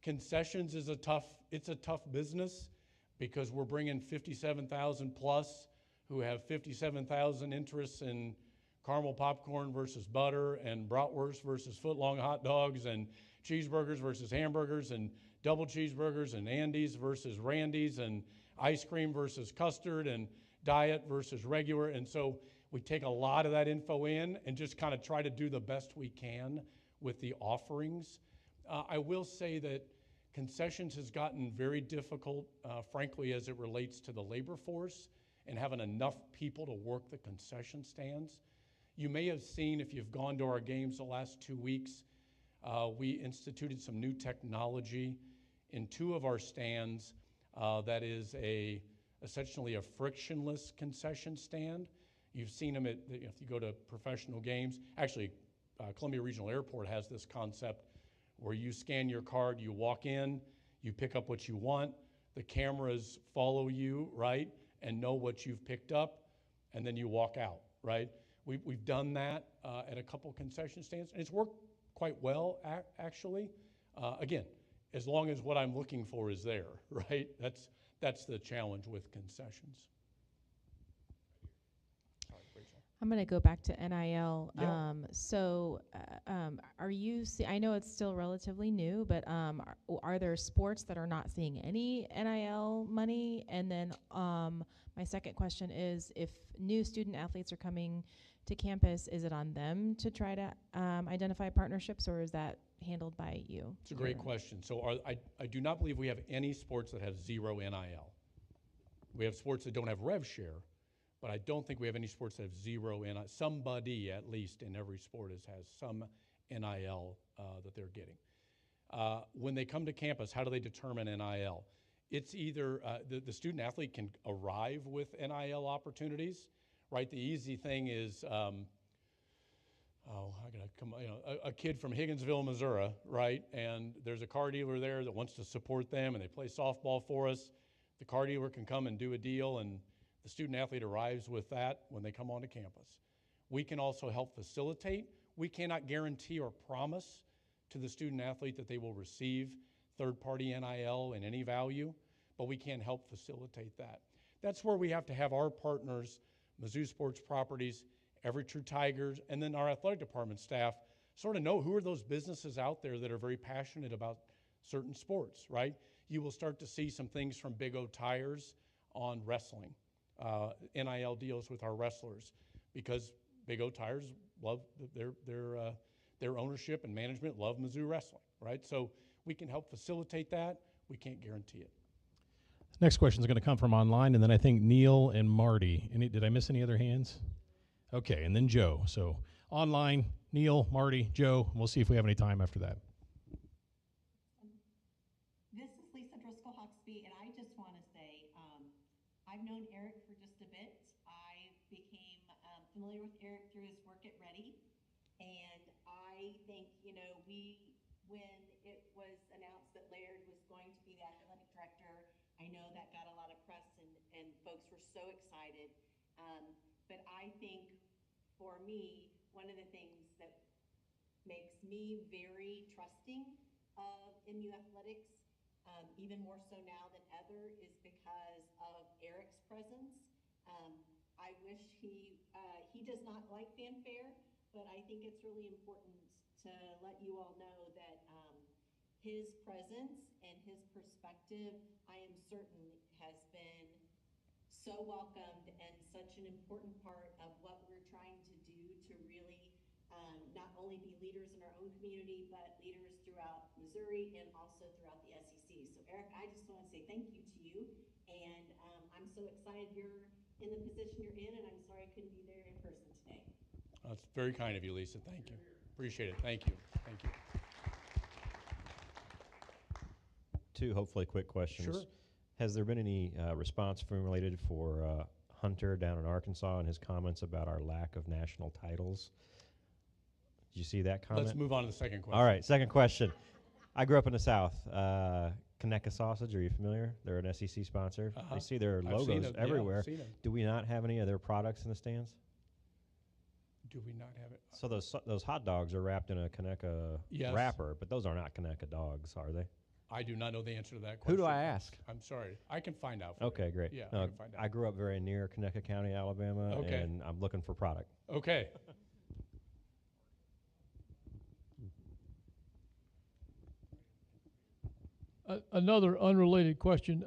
Speaker 9: Concessions is a tough business because we're bringing 57,000 plus who have 57,000 interests in caramel popcorn versus butter and bratwurst versus footlong hot dogs and cheeseburgers versus hamburgers and double cheeseburgers and Andy's versus Randy's, and ice cream versus custard, and diet versus regular. And so we take a lot of that info in and just kind of try to do the best we can with the offerings. I will say that concessions has gotten very difficult, frankly, as it relates to the labor force and having enough people to work the concession stands. You may have seen, if you've gone to our games the last 2 weeks, we instituted some new technology in 2 of our stands that is essentially a frictionless concession stand. You've seen them if you go to professional games. Actually, Columbia Regional Airport has this concept where you scan your card, you walk in, you pick up what you want, the cameras follow you, right, and know what you've picked up, and then you walk out, right? We've done that at a couple concession stands, and it's worked quite well, actually. Again, as long as what I'm looking for is there, right? That's the challenge with concessions.
Speaker 1: I'm going to go back to NIL.
Speaker 9: Yeah.
Speaker 1: Are you I know it's still relatively new, but are there sports that are not seeing any NIL money? And then my second question is, if new student athletes are coming to campus, is it on them to try to identify partnerships, or is that handled by you?
Speaker 9: It's a great question. So I do not believe we have any sports that have 0 NIL. We have sports that don't have rev share, but I don't think we have any sports that have 0 NIL. Somebody, at least in every sport, has some NIL that they're getting. When they come to campus, how do they determine NIL? It's either the student athlete can arrive with NIL opportunities, right? The easy thing is, a kid from Higginsville, Missouri, right? And there's a car dealer there that wants to support them, and they play softball for us. The car dealer can come and do a deal, and the student athlete arrives with that when they come onto campus. We can also help facilitate. We cannot guarantee or promise to the student athlete that they will receive third-party NIL in any value, but we can help facilitate that. That's where we have to have our partners, Mizzou Sports Properties, Every True Tigers, and then our athletic department staff sort of know who are those businesses out there that are very passionate about certain sports, right? You will start to see some things from Big O Tires on wrestling. NIL deals with our wrestlers, because Big O Tires love their ownership and management love Mizzou wrestling, right? So we can help facilitate that. We can't guarantee it.
Speaker 17: Next question is going to come from online, and then I think Neil and Marty. Did I miss any other hands? Okay, and then Joe. So online, Neil, Marty, Joe, and we'll see if we have any time after that.
Speaker 18: This is Lisa Driscoll Hawksby, and I just want to say I've known Eric for just a bit. I became familiar with Eric through his work at Ready, and I think, when it was announced that Laird was going to be the athletic director, I know that got a lot of press, and folks were so excited. But I think, for me, one of the things that makes me very trusting of MU athletics, even more so now than ever, is because of Eric's presence. I wish he does not like fanfare, but I think it's really important to let you all know that his presence and his perspective, I am certain, has been so welcomed and such an important part of what we're trying to do to really not only be leaders in our own community, but leaders throughout Missouri and also throughout the SEC. So Eric, I just want to say thank you to you, and I'm so excited you're in the position you're in, and I'm sorry I couldn't be there in person today.
Speaker 9: That's very kind of you, Lisa. Thank you. Appreciate it. Thank you. Thank you.
Speaker 12: 2 hopefully quick questions.
Speaker 9: Sure.
Speaker 12: Has there been any response formulated for Hunter down in Arkansas and his comments about our lack of national titles? Did you see that comment?
Speaker 9: Let's move on to the second question.
Speaker 12: All right, second question. I grew up in the South. Conecuh Sausage, are you familiar? They're an SEC sponsor.
Speaker 9: Uh-huh.
Speaker 12: I see their
Speaker 9: I've
Speaker 12: logos
Speaker 9: seen 'em, yeah,
Speaker 12: everywhere.
Speaker 9: I've seen 'em.
Speaker 12: Do we not have any of their products in the stands?
Speaker 9: Do we not have it?
Speaker 12: So those hot dogs are wrapped in a Conecuh
Speaker 9: Yes.
Speaker 12: wrapper, but those are not Conecuh dogs, are they?
Speaker 9: I do not know the answer to that
Speaker 12: Who
Speaker 9: question.
Speaker 12: do I ask?
Speaker 9: I'm sorry. I can find out for
Speaker 12: Okay,
Speaker 9: you.
Speaker 12: great.
Speaker 9: Yeah,
Speaker 12: No,
Speaker 9: I can find out.
Speaker 12: I grew up very near Conecuh County, Alabama,
Speaker 9: Okay.
Speaker 12: and I'm looking for product.
Speaker 9: Okay.
Speaker 11: Another unrelated question.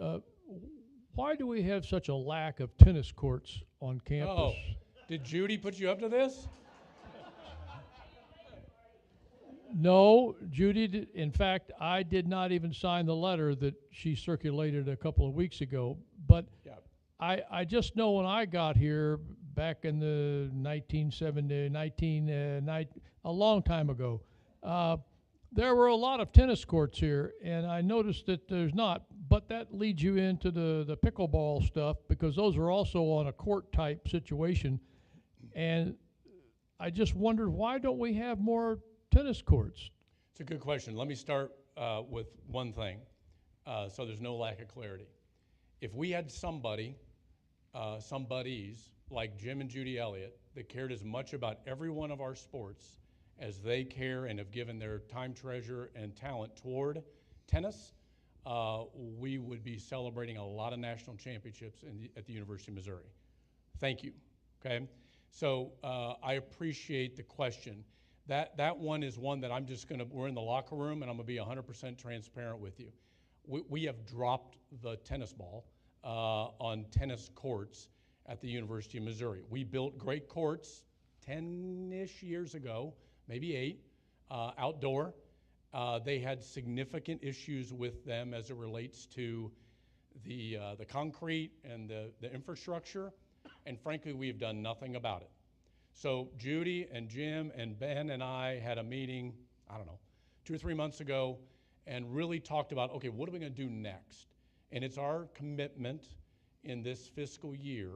Speaker 11: Why do we have such a lack of tennis courts on campus?
Speaker 9: Oh, did Judy put you up to this?
Speaker 11: No, Judy did. In fact, I did not even sign the letter that she circulated a couple of weeks ago. But
Speaker 9: Yeah.
Speaker 11: I just know when I got here back in the 1970, a long time ago, there were a lot of tennis courts here, and I noticed that there's not. But that leads you into the pickleball stuff, because those are also on a court type situation. And I just wondered, why don't we have more tennis courts?
Speaker 9: It's a good question. Let me start with one thing, so there's no lack of clarity. If we had somebodies like Jim and Judy Elliott that cared as much about every one of our sports as they care and have given their time, treasure, and talent toward tennis, we would be celebrating a lot of national championships at the University of Missouri. Thank you. Okay, so I appreciate the question. That one is one that I'm just gonna, we're in the locker room and I'm gonna be 100% transparent with you. We have dropped the tennis ball on tennis courts at the University of Missouri. We built great courts 10-ish years ago, maybe 8, outdoor. They had significant issues with them as it relates to the concrete and the infrastructure, and frankly, we've done nothing about it. So Judy and Jim and Ben and I had a meeting, I don't know, 2 or 3 months ago, and really talked about, okay, what are we gonna do next? And it's our commitment in this fiscal year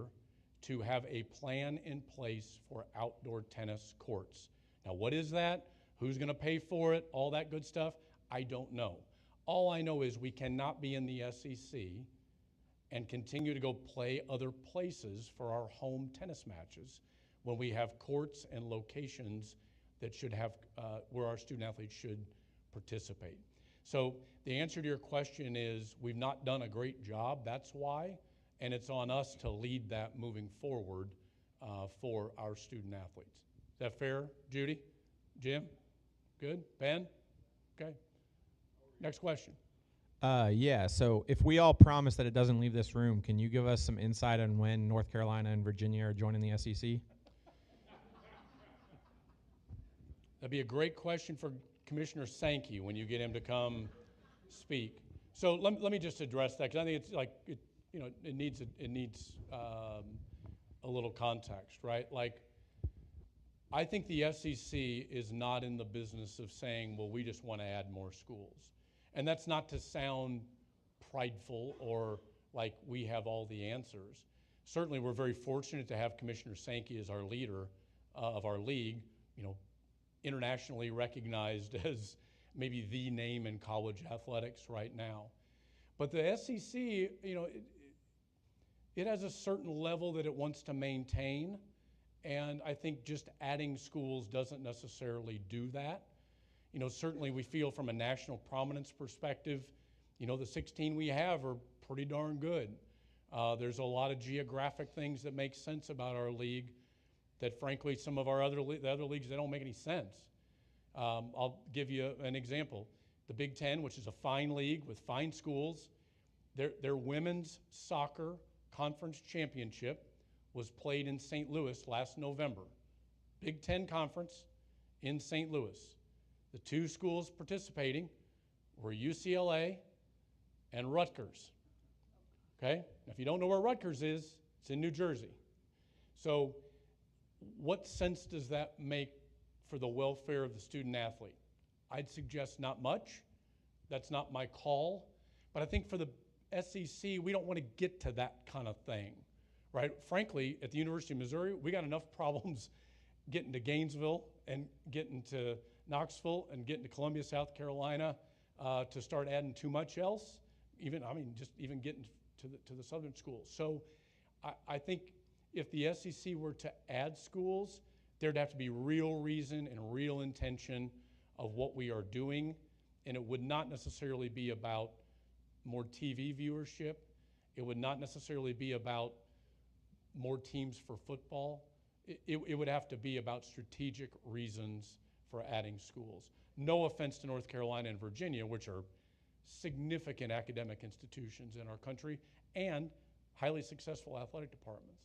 Speaker 9: to have a plan in place for outdoor tennis courts. Now, what is that? Who's gonna pay for it? All that good stuff? I don't know. All I know is we cannot be in the SEC and continue to go play other places for our home tennis matches when we have courts and locations that should have, where our student athletes should participate. So the answer to your question is we've not done a great job, that's why, and it's on us to lead that moving forward for our student athletes. Is that fair, Judy? Jim? Good? Ben? Okay. Next question.
Speaker 19: Yeah, so if we all promise that it doesn't leave this room, can you give us some insight on when North Carolina and Virginia are joining the SEC?
Speaker 9: That'd be a great question for Commissioner Sankey when you get him to come speak. So let me just address that, because I think it's like, it needs a little context, right? Like, I think the SEC is not in the business of saying, well, we just want to add more schools. And that's not to sound prideful or like we have all the answers. Certainly, we're very fortunate to have Commissioner Sankey as our leader of our league, internationally recognized as maybe the name in college athletics right now. But the SEC, it has a certain level that it wants to maintain, and I think just adding schools doesn't necessarily do that. Certainly we feel from a national prominence perspective, the 16 we have are pretty darn good. There's a lot of geographic things that make sense about our league that frankly some of our other leagues, they don't make any sense. I'll give you an example. The Big Ten, which is a fine league with fine schools, their women's soccer conference championship was played in St. Louis last November. Big Ten Conference in St. Louis. The 2 schools participating were UCLA and Rutgers. Okay? Now, if you don't know where Rutgers is, it's in New Jersey. So what sense does that make for the welfare of the student athlete? I'd suggest not much. That's not my call. But I think for the SEC, we don't want to get to that kind of thing, right? Frankly, at the University of Missouri, we got enough problems getting to Gainesville and getting to Knoxville and getting to Columbia, South Carolina, to start adding too much else. Just even getting to the southern schools. So I think if the SEC were to add schools, there'd have to be real reason and real intention of what we are doing, and it would not necessarily be about more TV viewership. It would not necessarily be about more teams for football. It would have to be about strategic reasons for adding schools. No offense to North Carolina and Virginia, which are significant academic institutions in our country and highly successful athletic departments.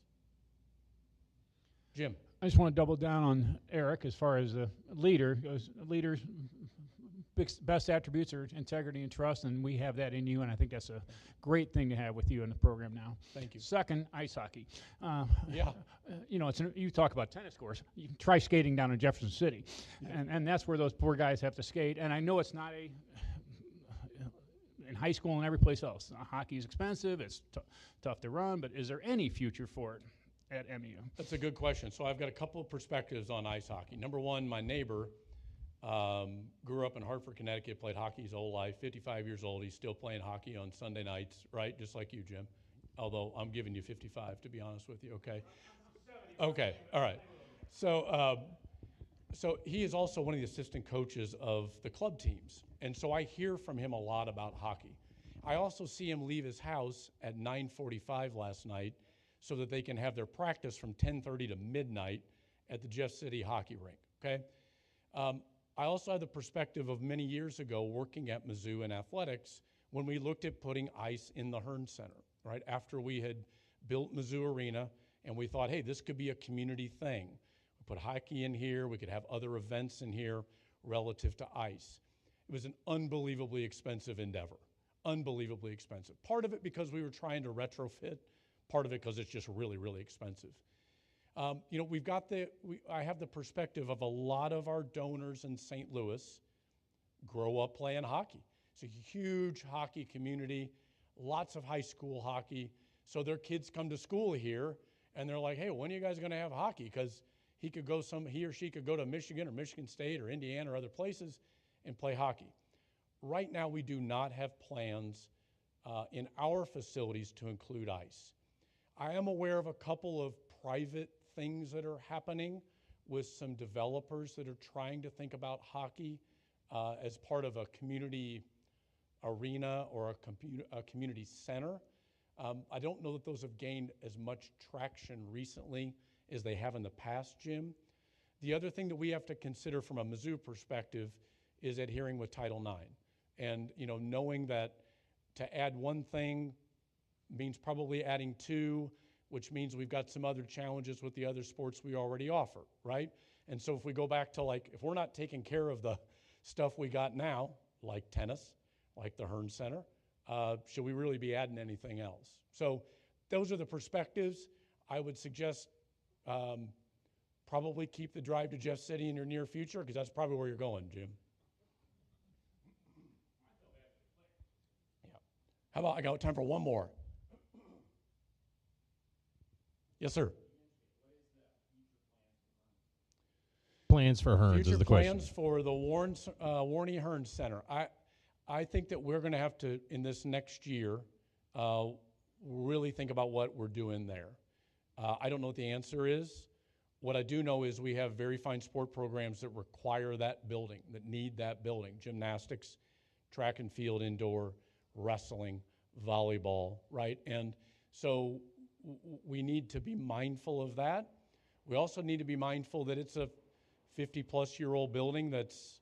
Speaker 9: Jim.
Speaker 16: I just want to double down on Eric as far as a leader goes. Leaders' best attributes are integrity and trust, and we have that in you, and I think that's a great thing to have with you in the program now.
Speaker 9: Thank you.
Speaker 16: Second, ice hockey.
Speaker 9: Yeah.
Speaker 16: You know, you talk about tennis courts. You can try skating down in Jefferson City, and that's where those poor guys have to skate. And I know it's not in high school and every place else. Hockey is expensive. It's tough to run, but is there any future for it at MU?
Speaker 9: That's a good question. So I've got a couple of perspectives on ice hockey. Number one, my neighbor grew up in Hartford, Connecticut, played hockey his whole life, 55 years old. He's still playing hockey on Sunday nights, right? Just like you, Jim. Although I'm giving you 55, to be honest with you, okay? Okay, all right. So, so he is also one of the assistant coaches of the club teams. And so I hear from him a lot about hockey. I also see him leave his house at 9:45 last night so that they can have their practice from 10:30 to midnight at the Jeff City hockey rink, okay? I also have the perspective of many years ago working at Mizzou in athletics when we looked at putting ice in the Hearn Center, right? After we had built Mizzou Arena and we thought, hey, this could be a community thing. We put hockey in here, we could have other events in here relative to ice. It was an unbelievably expensive endeavor, unbelievably expensive. Part of it because we were trying to retrofit, part of it because it's just really, really expensive. You know, we've got I have the perspective of a lot of our donors in St. Louis grow up playing hockey. It's a huge hockey community, lots of high school hockey. So their kids come to school here and they're like, hey, when are you guys going to have hockey? Because he or she could go to Michigan or Michigan State or Indiana or other places and play hockey. Right now, we do not have plans in our facilities to include ice. I am aware of a couple of private things that are happening with some developers that are trying to think about hockey as part of a community arena or a community center. I don't know that those have gained as much traction recently as they have in the past, Jim. The other thing that we have to consider from a Mizzou perspective is adhering with Title IX. And knowing that to add one thing means probably adding two, which means we've got some other challenges with the other sports we already offer, right? And so if we go back to if we're not taking care of the stuff we got now, like tennis, like the Hearn Center, should we really be adding anything else? So those are the perspectives. I would suggest probably keep the drive to Jeff City in your near future because that's probably where you're going, Jim. Yeah. How about I got time for one more? Yes, sir.
Speaker 17: Plans for Hearns is the question.
Speaker 9: Plans for the Warney Hearns Center. I think that we're going to have to, in this next year, really think about what we're doing there. I don't know what the answer is. What I do know is we have very fine sport programs that require that building, that need that building. Gymnastics, track and field indoor, wrestling, volleyball, right? And so we need to be mindful of that. We also need to be mindful that it's a 50-plus-year-old building that's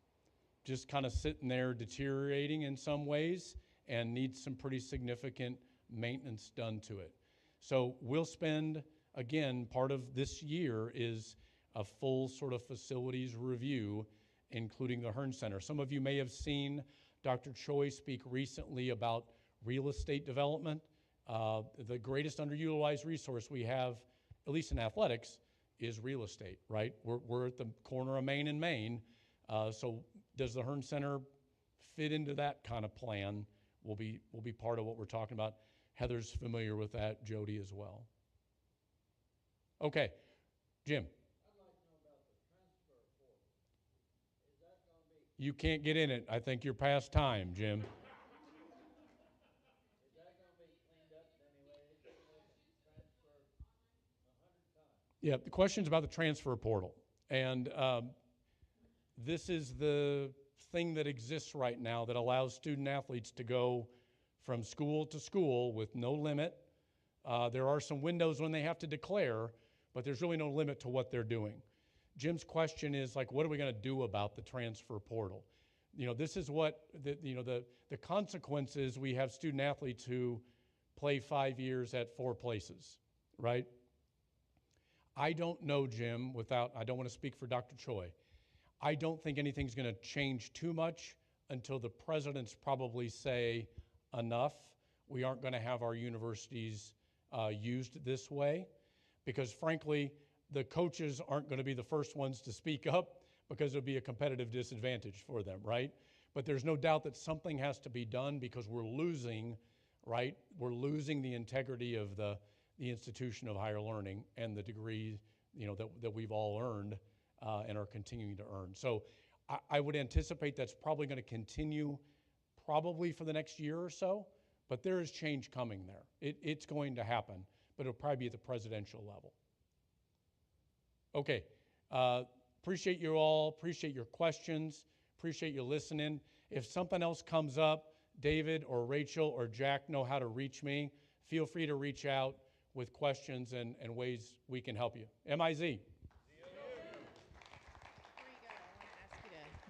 Speaker 9: just kind of sitting there deteriorating in some ways and needs some pretty significant maintenance done to it. So we'll spend, again, part of this year is a full sort of facilities review, including the Hearn Center. Some of you may have seen Dr. Choi speak recently about real estate development. The greatest underutilized resource we have, at least in athletics, is real estate, right? We're at the corner of Main and Main. So does the Hearn Center fit into that kind of plan? Will be part of what we're talking about. Heather's familiar with that, Jody as well. Okay, Jim. You can't get in it. I think you're past time, Jim. Yeah, the question's about the transfer portal. And this is the thing that exists right now that allows student athletes to go from school to school with no limit. There are some windows when they have to declare, but there's really no limit to what they're doing. Jim's question is what are we going to do about the transfer portal? This is what the consequences. We have student athletes who play 5 years at 4 places, right? I don't know, Jim, I don't want to speak for Dr. Choi. I don't think anything's going to change too much until the presidents probably say enough. We aren't going to have our universities used this way, because frankly, the coaches aren't going to be the first ones to speak up, because it'll be a competitive disadvantage for them, right? But there's no doubt that something has to be done, because we're losing, right? We're losing the integrity of the institution of higher learning and the degree, that we've all earned and are continuing to earn. So I would anticipate that's probably going to continue probably for the next year or so, but there is change coming there. It's going to happen, but it'll probably be at the presidential level. Okay. Appreciate you all, appreciate your questions, appreciate you listening. If something else comes up, David or Rachel or Jack know how to reach me. Feel free to reach out with questions and ways we can help you. MIZ.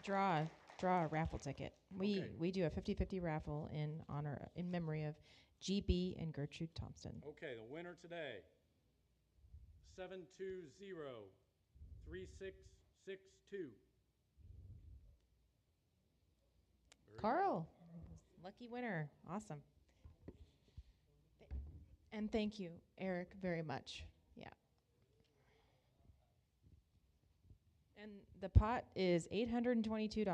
Speaker 1: Draw a raffle ticket. We do a 50-50 raffle in memory of GB and Gertrude Thompson.
Speaker 9: Okay, the winner today, 720-3662.
Speaker 1: Carl, lucky winner. Awesome. And thank you, Eric, very much. Yeah. And the pot is $822.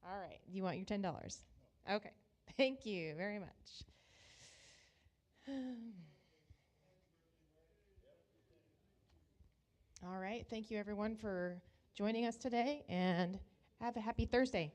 Speaker 1: All right. You want your $10? Okay. Thank you very much. All right. Thank you, everyone, for joining us today, and have a happy Thursday.